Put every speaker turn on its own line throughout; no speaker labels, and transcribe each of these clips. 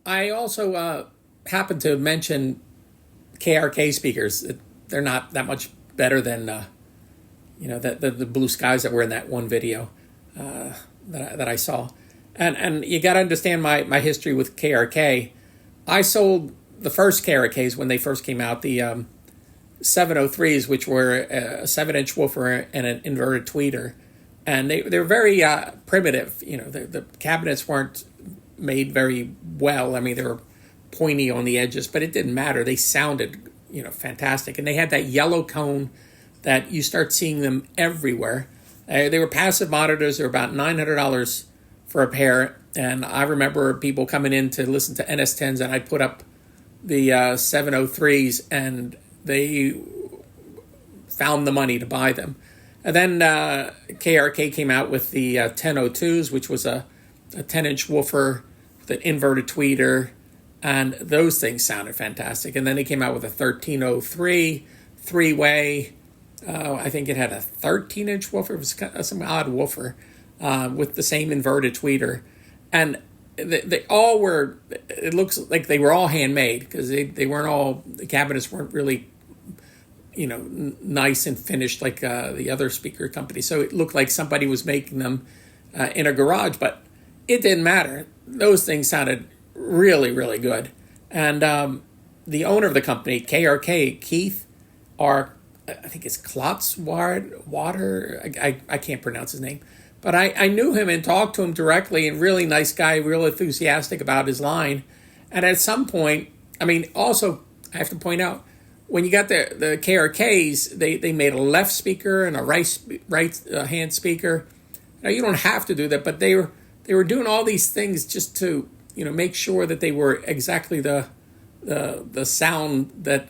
I also happen to mention KRK speakers. They're not that much better than the blue skies that were in that one video that I saw. And you got to understand my history with KRK. I sold the first KRKs when they first came out, the 703s, which were a 7-inch woofer and an inverted tweeter. And they were very primitive. The cabinets weren't made very well. I mean, they were pointy on the edges, but it didn't matter. They sounded, fantastic. And they had that yellow cone that you start seeing them everywhere. They were passive monitors. They were about $900 for a pair. And I remember people coming in to listen to NS10s, and I'd put up the 703s, and they found the money to buy them. And then KRK came out with the 1002s, which was a 10-inch woofer with an inverted tweeter, and those things sounded fantastic. And then they came out with a 1303 three-way. I think it had a 13-inch woofer. It was some odd woofer with the same inverted tweeter. And they all were, it looks like they were all handmade, because they weren't all, the cabinets weren't really, nice and finished like the other speaker company. So it looked like somebody was making them in a garage, but it didn't matter. Those things sounded really, really good. And the owner of the company, KRK, Keith, I think it's Klotzwater. I can't pronounce his name. But I knew him and talked to him directly, and really nice guy, real enthusiastic about his line. And at some point, also, I have to point out, when you got the KRKs, they made a left speaker and a right hand speaker. Now, you don't have to do that, but they were doing all these things just to make sure that they were exactly the sound that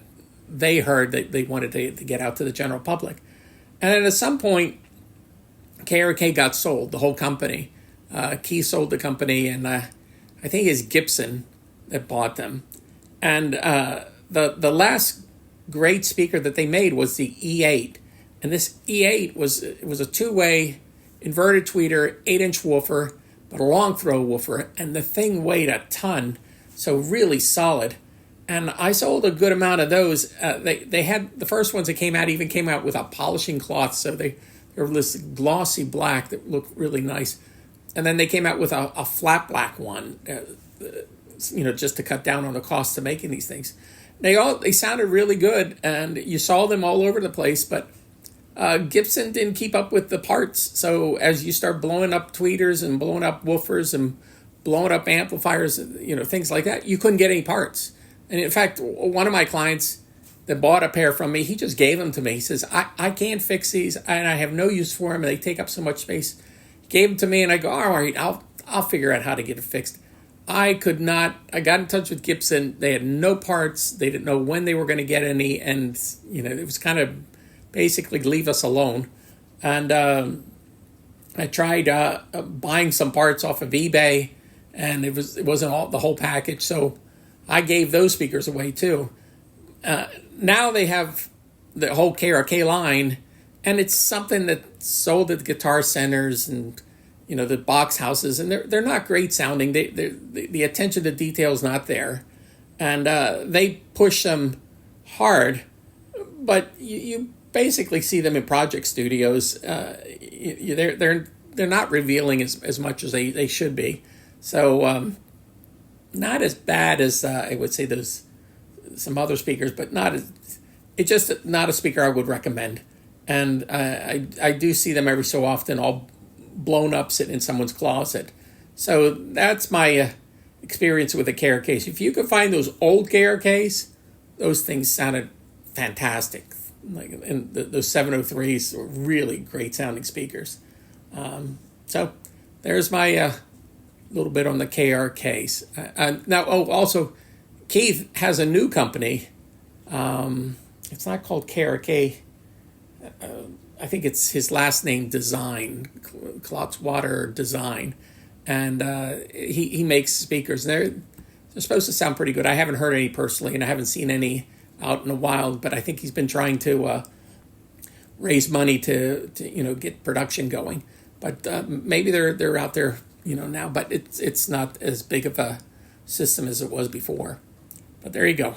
they heard that they wanted to get out to the general public. And then at some point, KRK got sold, the whole company. Keith sold the company, and I think it's Gibson that bought them. And the last great speaker that they made was the E8. And this E8 was a two-way inverted tweeter, 8-inch woofer, but a long throw woofer, and the thing weighed a ton, so really solid. And I sold a good amount of those. They had, the first ones that came out with a polishing cloth, so they were this glossy black that looked really nice. And then they came out with a flat black one, just to cut down on the cost of making these things. They sounded really good, and you saw them all over the place, but Gibson didn't keep up with the parts. So as you start blowing up tweeters and blowing up woofers and blowing up amplifiers, things like that, you couldn't get any parts. And in fact, one of my clients that bought a pair from me, he just gave them to me. He says, I can't fix these, and I have no use for them, and they take up so much space. He gave them to me, and I go, all right, I'll figure out how to get it fixed. I could not. I got in touch with Gibson. They had no parts. They didn't know when they were going to get any, and it was kind of basically leave us alone. And I tried buying some parts off of eBay, and it wasn't all the whole package. So I gave those speakers away too. Now they have the whole KRK line, and it's something that's sold at the guitar centers and the box houses, and they're not great sounding. The attention to detail is not there, and they push them hard, but you basically see them in project studios. They're not revealing as much as they should be. So not as bad as I would say those some other speakers, but it's just not a speaker I would recommend. And I do see them every so often, all blown up sitting in someone's closet. So that's my experience with the KRKs. If you could find those old KRKs, those things sounded fantastic. And those 703s were really great sounding speakers. So there's my little bit on the KRKs. Now, also, Keith has a new company. It's not called KRK. I think it's his last name, Design, Klotzwater Design. And he makes speakers. They're supposed to sound pretty good. I haven't heard any personally, and I haven't seen any out in the wild, but I think he's been trying to raise money to get production going. But maybe they're out there now, but it's not as big of a system as it was before. But there you go.